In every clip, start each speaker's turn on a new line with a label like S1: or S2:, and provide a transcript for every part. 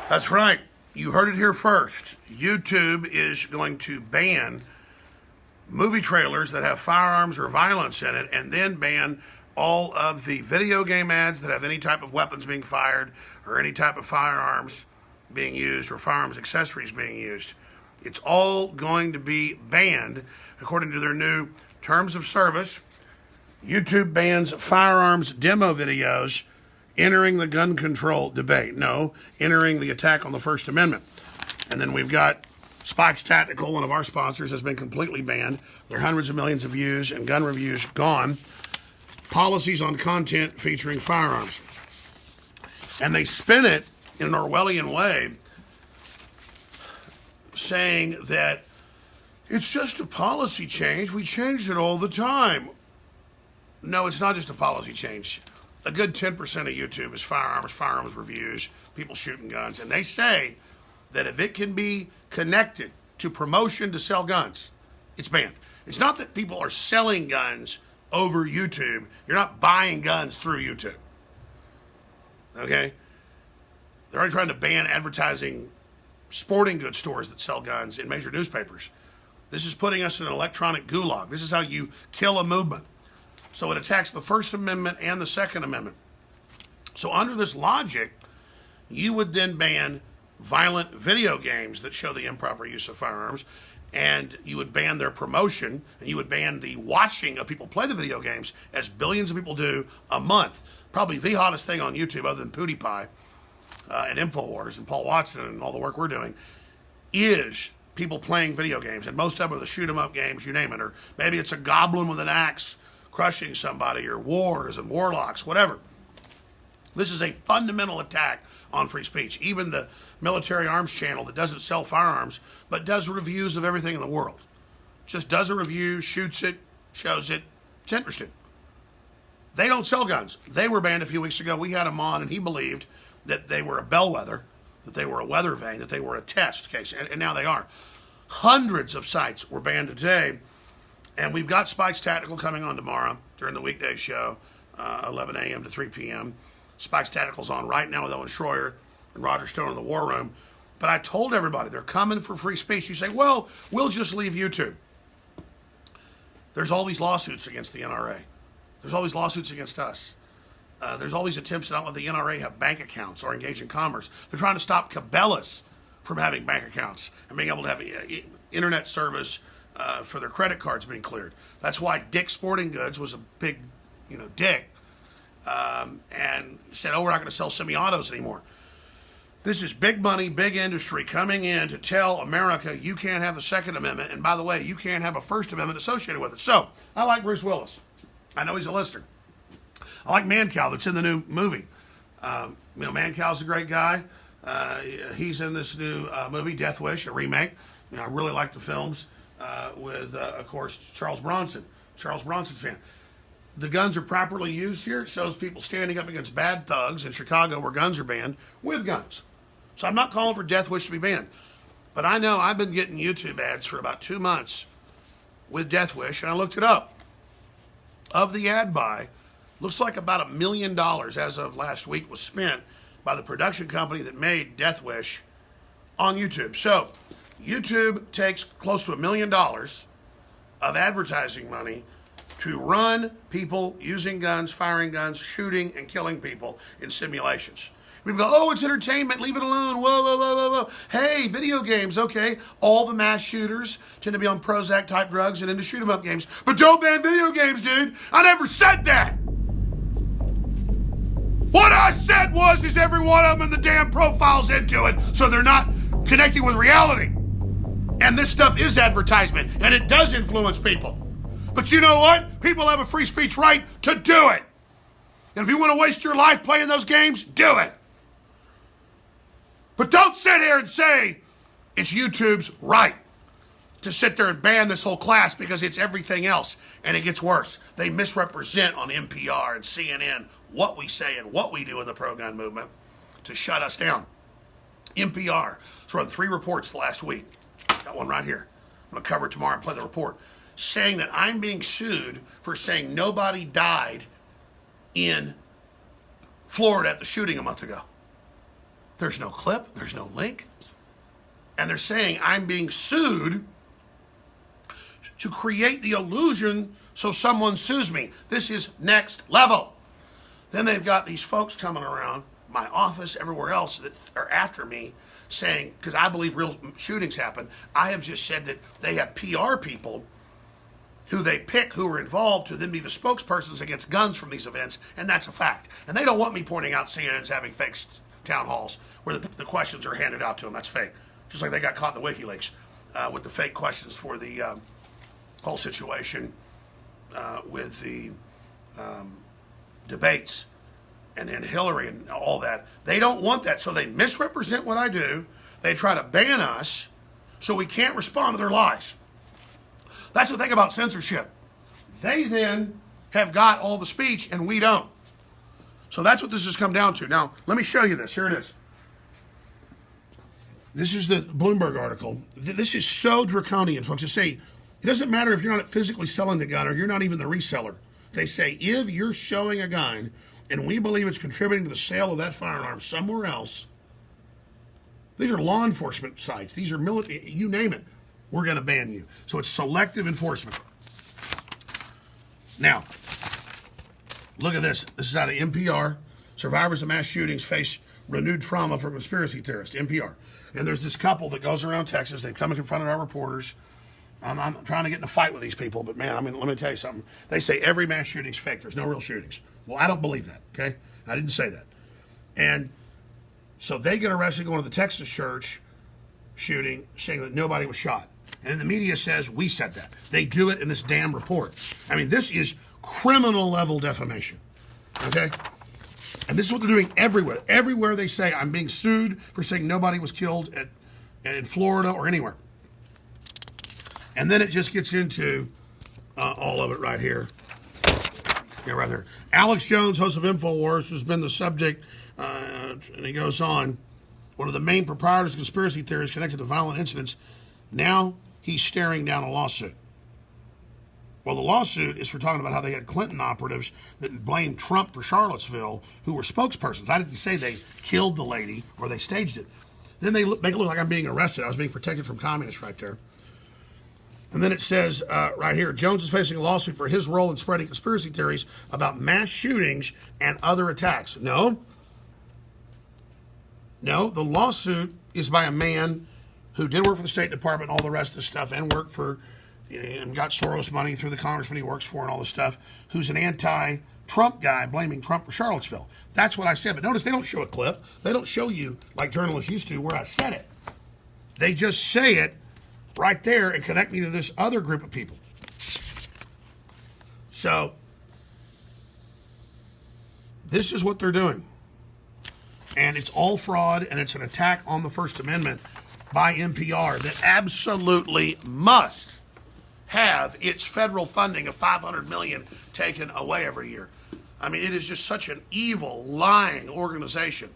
S1: That's right. You heard it here first. YouTube is going to ban movie trailers that have firearms or violence in it, and then ban all of the video game ads that have any type of weapons being fired or any type of firearms being used or firearms accessories being used. It's all going to be banned according to their new terms of service. YouTube bans firearms demo videos entering the gun control debate. No, entering the attack on the First Amendment. And then we've got Spikes Tactical, one of our sponsors, has been completely banned. Their hundreds of millions of views and gun reviews gone. Policies on content featuring firearms. And they spin it in an Orwellian way, saying that it's just a policy change. We change it all the time. No, it's not just a policy change. A good 10% of YouTube is firearms reviews, people shooting guns. And they say that if it can be connected to promotion to sell guns, it's banned. It's not that people are selling guns over YouTube. You're not buying guns through YouTube. Okay? They're already trying to ban advertising sporting goods stores that sell guns in major newspapers. This is putting us in an electronic gulag. This is how you kill a movement. So it attacks the First Amendment and the Second Amendment. So under this logic, you would then ban violent video games that show the improper use of firearms, and you would ban their promotion, and you would ban the watching of people play the video games, as billions of people do a month. Probably the hottest thing on YouTube, other than PewDiePie and InfoWars and Paul Watson and all the work we're doing, is people playing video games. And most of them are the shoot-'em-up games, you name it. Or maybe it's a goblin with an axe crushing somebody, or wars and warlocks, whatever. This is a fundamental attack on free speech. Even the military arms channel that doesn't sell firearms, but does reviews of everything in the world. Just does a review, shoots it, shows it. It's interesting. They don't sell guns. They were banned a few weeks ago. We had him on, and he believed that they were a bellwether, that they were a weather vane, that they were a test case, and now they are. Hundreds of sites were banned today, and we've got Spikes Tactical coming on tomorrow during the weekday show, 11 a.m. to 3 p.m. Spikes Tactical's on right now with Owen Schroyer and Roger Stone in the War Room. But I told everybody they're coming for free speech. You say, well, we'll just leave YouTube. There's all these lawsuits against the NRA. There's all these lawsuits against us. There's all these attempts to not let the NRA have bank accounts or engage in commerce. They're trying to stop Cabela's from having bank accounts and being able to have internet service for their credit cards being cleared. That's why Dick's Sporting Goods was a big, dick, and said, oh, we're not going to sell semi-autos anymore. This is big money, big industry coming in to tell America you can't have the Second Amendment, and by the way, you can't have a First Amendment associated with it. So, I like Bruce Willis. I know he's a listener. I like Mancow that's in the new movie. Mancow's a great guy. He's in this new movie, Death Wish, a remake. I really like the films with, of course, Charles Bronson. Charles Bronson fan. The guns are properly used here. It shows people standing up against bad thugs in Chicago where guns are banned with guns. So I'm not calling for Death Wish to be banned. But I know I've been getting YouTube ads for about 2 months with Death Wish, and I looked it up. Of the ad buy, looks like about $1 million as of last week was spent by the production company that made Death Wish on YouTube. So YouTube takes close to $1 million of advertising money to run people using guns, firing guns, shooting and killing people in simulations. People go, oh, it's entertainment, leave it alone, whoa, whoa, whoa, whoa, whoa. Hey, video games, okay. All the mass shooters tend to be on Prozac-type drugs and into shoot-'em-up games. But don't ban video games, dude. I never said that. What I said is every one of them in the damn profile's into it, so they're not connecting with reality. And this stuff is advertisement, and it does influence people. But you know what? People have a free speech right to do it. And if you want to waste your life playing those games, do it. But don't sit here and say it's YouTube's right to sit there and ban this whole class because it's everything else. And it gets worse. They misrepresent on NPR and CNN what we say and what we do in the pro-gun movement to shut us down. NPR has run 3 reports last week. Got one right here. I'm going to cover it tomorrow and play the report. Saying that I'm being sued for saying nobody died in Florida at the shooting a month ago. There's no clip. There's no link. And they're saying I'm being sued to create the illusion so someone sues me. This is next level. Then they've got these folks coming around my office, everywhere else, that are after me saying, because I believe real shootings happen, I have just said that they have PR people who they pick who are involved to then be the spokespersons against guns from these events, and that's a fact. And they don't want me pointing out CNN's having fake town halls where the questions are handed out to them. That's fake. Just like they got caught in the WikiLeaks with the fake questions for the whole situation with the debates and Hillary and all that. They don't want that, so they misrepresent what I do. They try to ban us so we can't respond to their lies. That's the thing about censorship. They then have got all the speech and we don't. So that's what this has come down to. Now, let me show you this. Here it is. This is the Bloomberg article. This is so draconian, folks. They say, it doesn't matter if you're not physically selling the gun or you're not even the reseller. They say, if you're showing a gun and we believe it's contributing to the sale of that firearm somewhere else, these are law enforcement sites. These are military, you name it, we're going to ban you. So it's selective enforcement. Now, look at this. This is out of NPR. Survivors of mass shootings face renewed trauma from conspiracy theorists, NPR. And there's this couple that goes around Texas. They've come and confronted our reporters. I'm trying to get in a fight with these people, but man, let me tell you something. They say every mass shooting's fake. There's no real shootings. Well, I don't believe that, okay? I didn't say that. And so they get arrested going to the Texas church shooting, saying that nobody was shot. And the media says, we said that. They do it in this damn report. I mean, this is criminal level defamation, okay? And this is what they're doing everywhere. Everywhere they say, I'm being sued for saying nobody was killed in Florida or anywhere. And then it just gets into all of it right here. Yeah, right there. Alex Jones, host of InfoWars, has been the subject, and he goes on, one of the main proprietors of conspiracy theories connected to violent incidents. Now he's staring down a lawsuit. Well, the lawsuit is for talking about how they had Clinton operatives that blamed Trump for Charlottesville, who were spokespersons. I didn't say they killed the lady or they staged it. Then they make it look like I'm being arrested. I was being protected from communists right there. And then it says right here, Jones is facing a lawsuit for his role in spreading conspiracy theories about mass shootings and other attacks. No, the lawsuit is by a man who did work for the State Department and all the rest of the stuff and worked for, and got Soros money through the congressman he works for and all this stuff, who's an anti-Trump guy blaming Trump for Charlottesville. That's what I said. But notice they don't show a clip. They don't show you, like journalists used to, where I said it. They just say it right there and connect me to this other group of people. So, this is what they're doing. And it's all fraud, and it's an attack on the First Amendment by NPR that absolutely must have its federal funding of $500 million taken away every year. I mean, it is just such an evil, lying organization.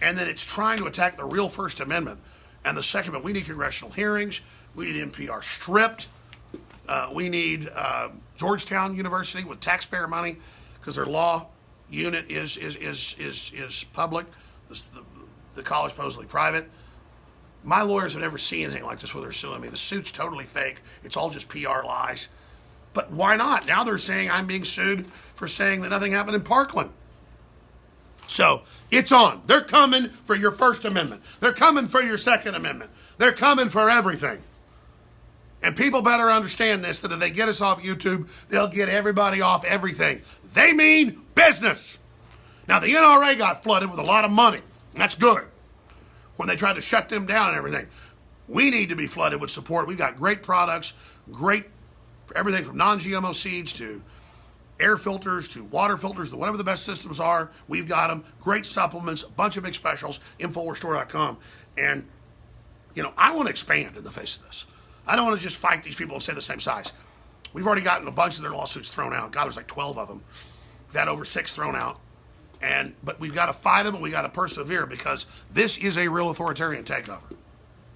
S1: And then it's trying to attack the real First Amendment. And the Second Amendment, we need congressional hearings. We need NPR stripped. We need Georgetown University with taxpayer money because their law unit is public. The college supposedly private. My lawyers have never seen anything like this where they're suing me. The suit's totally fake. It's all just PR lies. But why not? Now they're saying I'm being sued for saying that nothing happened in Parkland. So it's on. They're coming for your First Amendment. They're coming for your Second Amendment. They're coming for everything. And people better understand this, that if they get us off YouTube, they'll get everybody off everything. They mean business. Now, the NRA got flooded with a lot of money. And that's good. When they tried to shut them down and everything. We need to be flooded with support. We've got great products, great everything from non-GMO seeds to air filters to water filters to whatever the best systems are. We've got them. Great supplements, a bunch of big specials, InfoWarsStore.com. And, I want to expand in the face of this. I don't want to just fight these people and stay the same size. We've already gotten a bunch of their lawsuits thrown out. God, there's like 12 of them. We've had over 6 thrown out. But we've got to fight them and we've got to persevere because this is a real authoritarian takeover.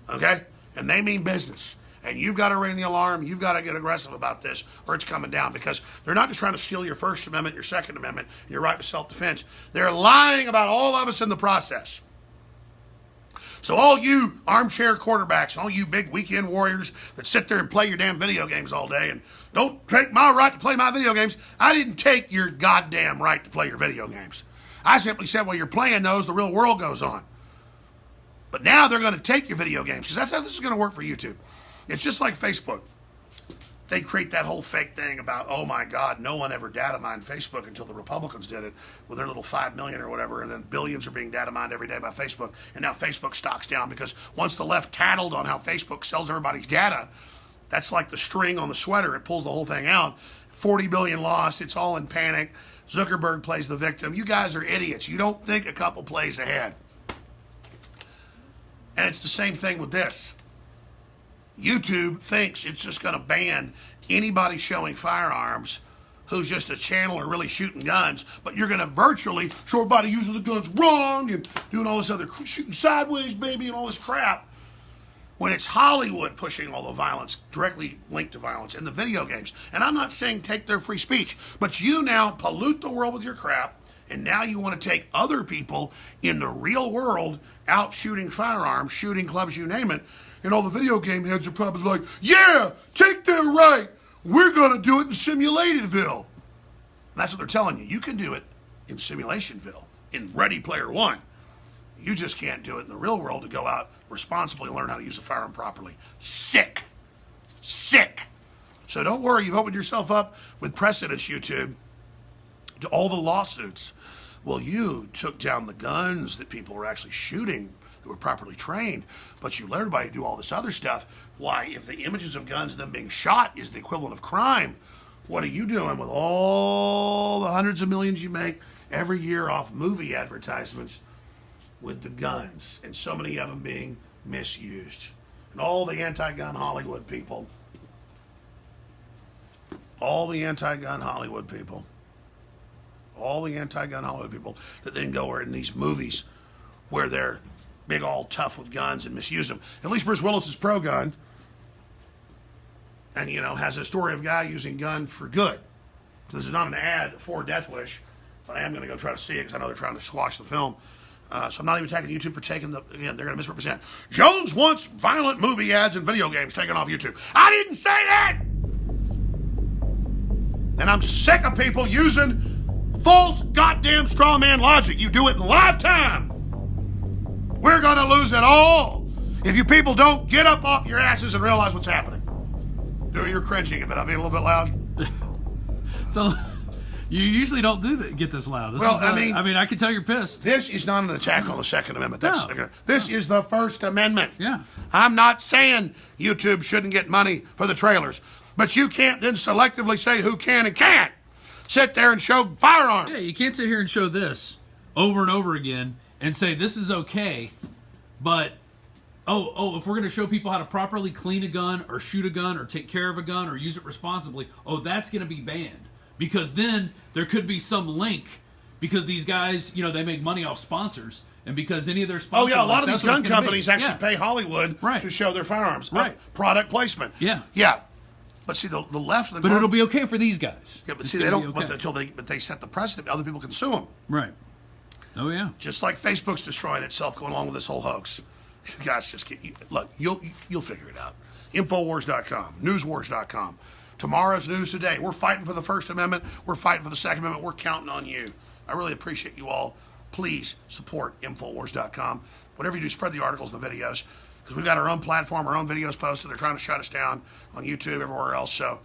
S1: Okay? And they mean business. And you've got to ring the alarm. You've got to get aggressive about this or it's coming down because they're not just trying to steal your First Amendment, your Second Amendment, your right to self-defense. They're lying about all of us in the process. So all you armchair quarterbacks and all you big weekend warriors that sit there and play your damn video games all day and don't take my right to play my video games, I didn't take your goddamn right to play your video games. I simply said, while you're playing those, the real world goes on. But now they're going to take your video games, because that's how this is going to work for YouTube. It's just like Facebook. They create that whole fake thing about, oh my God, no one ever data mined Facebook until the Republicans did it with their little 5 million or whatever, and then billions are being data mined every day by Facebook, and now Facebook stock's down because once the left tattled on how Facebook sells everybody's data, that's like the string on the sweater. It pulls the whole thing out. 40 billion lost. It's all in panic. Zuckerberg plays the victim. You guys are idiots. You don't think a couple plays ahead. And it's the same thing with this. YouTube thinks it's just going to ban anybody showing firearms who's just a channel or really shooting guns, but you're going to virtually show everybody using the guns wrong and doing all this other shooting sideways, baby, and all this crap. When it's Hollywood pushing all the violence, directly linked to violence in the video games. And I'm not saying take their free speech, but you now pollute the world with your crap, and now you want to take other people in the real world out shooting firearms, shooting clubs, you name it, and all the video game heads are probably like, yeah, take their right. We're going to do it in Simulationville. And that's what they're telling you. You can do it in Simulationville, in Ready Player One. You just can't do it in the real world to go out responsibly and learn how to use a firearm properly. Sick. Sick. So don't worry, you've opened yourself up with precedents, YouTube, to all the lawsuits. Well, you took down the guns that people were actually shooting that were properly trained, but you let everybody do all this other stuff. Why, if the images of guns and them being shot is the equivalent of crime, what are you doing with all the hundreds of millions you make every year off movie advertisements with the guns, and so many of them being misused? And all the anti-gun Hollywood people, all the anti-gun Hollywood people that then go in these movies where they're big, all tough with guns and misuse them. At least Bruce Willis is pro-gun, and, you know, has a story of a guy using gun for good. So this is not an ad for Death Wish, but I am going to go try to see it because I know they're trying to squash the film. So I'm not even attacking YouTube for taking again, they're going to misrepresent. Jones wants violent movie ads and video games taken off YouTube. I didn't say that! And I'm sick of people using false goddamn straw man logic. You do it in live time. We're going to lose it all if you people don't get up off your asses and realize what's happening. Dude, you're cringing a bit. I'm being a little bit loud.
S2: So... You usually don't do that. Get this loud. I mean, I can tell you're pissed.
S1: This is not an attack on the Second Amendment. This is the First Amendment.
S2: Yeah.
S1: I'm not saying YouTube shouldn't get money for the trailers, but you can't then selectively say who can and can't sit there and show firearms.
S2: Yeah, you can't sit here and show this over and over again and say this is okay, but if we're going to show people how to properly clean a gun or shoot a gun or take care of a gun or use it responsibly, that's going to be banned. Because then there could be some link, because these guys, you know, they make money off sponsors, and because any of their sponsors...
S1: Oh, yeah, a lot of these gun companies actually pay Hollywood to show their firearms.
S2: Right.
S1: Product placement.
S2: Yeah.
S1: Yeah. But see, the left...
S2: But it'll be okay for these guys.
S1: Yeah, but see, they don't... Okay. But they set the precedent. Other people can sue them.
S2: Right. Oh, yeah.
S1: Just like Facebook's destroying itself going along with this whole hoax. You guys just get... Look, you'll figure it out. Infowars.com. Newswars.com. Tomorrow's news today. We're fighting for the First Amendment. We're fighting for the Second Amendment. We're counting on you. I really appreciate you all. Please support Infowars.com. Whatever you do, spread the articles, the videos, because we've got our own platform, our own videos posted. They're trying to shut us down on YouTube, everywhere else. So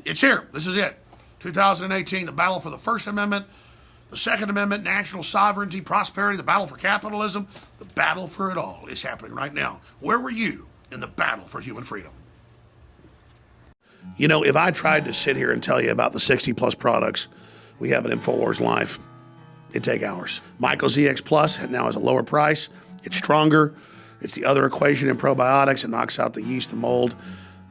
S1: it's here. This is it. 2018, the battle for the First Amendment, the Second Amendment, national sovereignty, prosperity, the battle for capitalism. The battle for it all is happening right now. Where were you in the battle for human freedom? You know, if I tried to sit here and tell you about the 60-plus products we have at InfoWars Live, it'd take hours. Myco ZX Plus now has a lower price. It's stronger. It's the other equation in probiotics. It knocks out the yeast, the mold,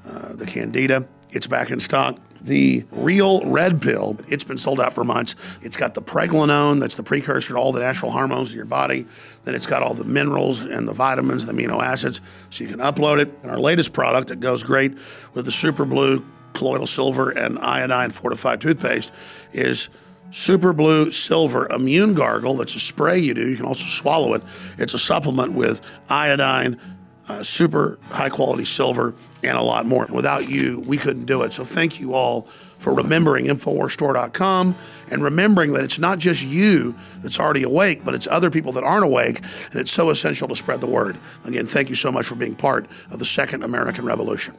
S1: the candida. It's back in stock. The Real Red Pill, it's been sold out for months. It's got the pregnenolone, that's the precursor to all the natural hormones in your body. Then it's got all the minerals and the vitamins, the amino acids, so you can upload it. And our latest product that goes great with the Super Blue, colloidal silver, and iodine fortified toothpaste is Super Blue Silver Immune Gargle. That's a spray you do. You can also swallow it. It's a supplement with iodine, super high quality silver, and a lot more. Without you, we couldn't do it. So thank you all for remembering InfoWarsStore.com and remembering that it's not just you that's already awake, but it's other people that aren't awake, and it's so essential to spread the word. Again, thank you so much for being part of the Second American Revolution.